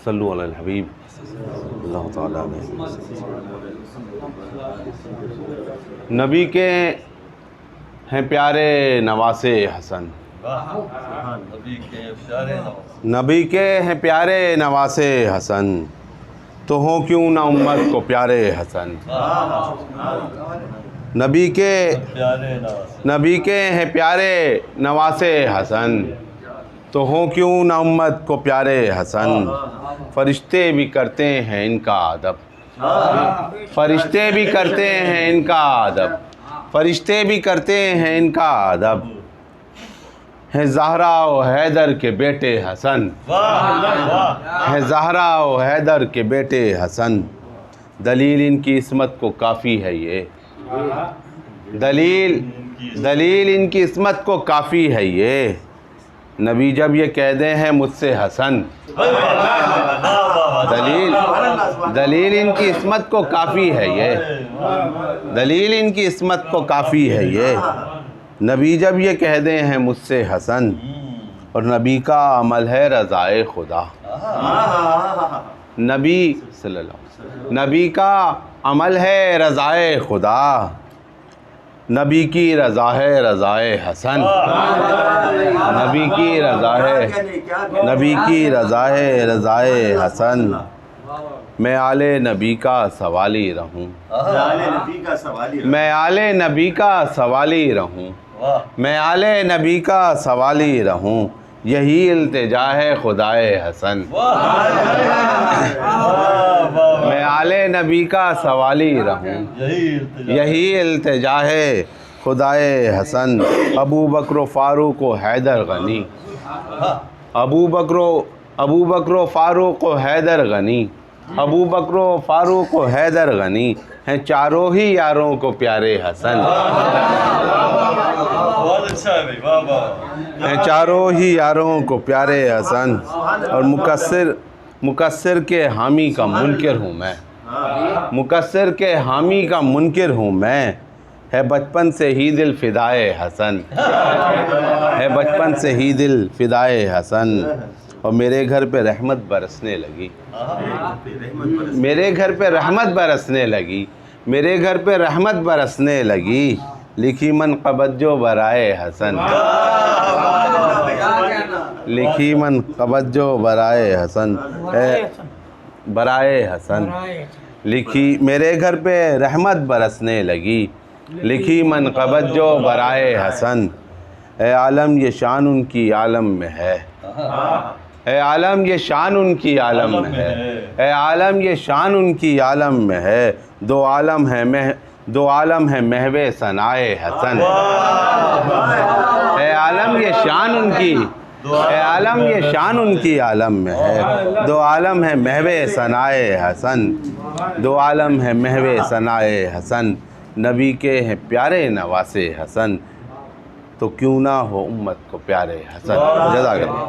صلو علی الحبیب اللہ تعالیٰ علیہ نبی کے ہیں پیارے نواسے حسن، نبی کے ہیں پیارے نواسے حسن، تو ہوں کیوں نہ امت کو پیارے حسن۔ نبی کے ہیں پیارے نواسے حسن، تو ہوں کیوں نہ امت کو پیارے حسن۔ فرشتے بھی کرتے ہیں ان کا ادب، فرشتے بھی کرتے ہیں ان کا ادب، فرشتے بھی کرتے ہیں ان کا ادب۔ ہیں زہرا و حیدر کے بیٹے حسن، ہیں زہرا و حیدر کے بیٹے حسن، دلیل ان کی عصمت کو کافی ہے یہ، دلیل ان کی عصمت کو کافی ہے یہ۔ نبی جب یہ کہہ دیں ہیں مجھ سے حسن، دلیل ان کی عصمت کو کافی ہے یہ، دلیل ان کی عصمت کو کافی ہے یہ۔ نبی جب یہ کہہ دیں ہیں مجھ سے حسن، اور نبی کا عمل ہے رضائے خدا، نبی صلی اللہ علیہ وسلم، نبی کا عمل ہے رضائے خدا، نبی کی رضا ہے رضائے حسن، نبی کی رضا ہے، نبی کی رضا ہے رضائے حسن۔ میں آل نبی کا سوالی رہوں، میں آل نبی کا سوالی رہوں، میں آل نبی کا سوالی رہوں، یہی التجا ہے خدائے حسن۔ میں آل نبی کا سوالی رہوں، یہی التجا ہے خدائے حسن۔ ابو بکر و فاروق و حیدر غنی، ابو بکر و فاروق و حیدر غنی، ابو بکر و فاروق و حیدر غنی، ہیں چاروں ہی یاروں کو پیارے حسن، ہیں چاروں ہی یاروں کو پیارے حسن۔ اور مقصر کے حامی کا منکر ہوں میں، مقصر کے حامی کا منکر ہوں میں، ہے بچپن سے ہی دل فدائے حسن، ہے بچپن سے ہی دل فدائے حسن۔ اور میرے گھر پہ رحمت برسنے لگی، میرے گھر پہ رحمت برسنے لگی، میرے گھر پہ رحمت برسنے لگی، لکھی منقبت جو برائے حسن، لکھی منقبت جو برائے حسن، برائے حسن، لکھی میرے گھر پہ رحمت برسنے لگی، لکھی منقبت جو برائے حسن۔ اے عالم یہ شان ان کی عالم میں ہے، اے عالم یہ شان ان کی عالم میں ہے، اے عالم یہ شان ان کی عالم میں ہے، دو عالم ہے محو ثنائے حسن۔ اے عالم یہ شان ان کی، اے عالم یہ شان ان کی عالم میں ہے، دو عالم ہے محو ثنائے حسن، دو عالم ہے محو ثنائے حسن۔ نبی کے ہیں پیارے نواسے حسن، تو کیوں نہ ہو امت کو پیارے حسن۔ جزاک اللہ۔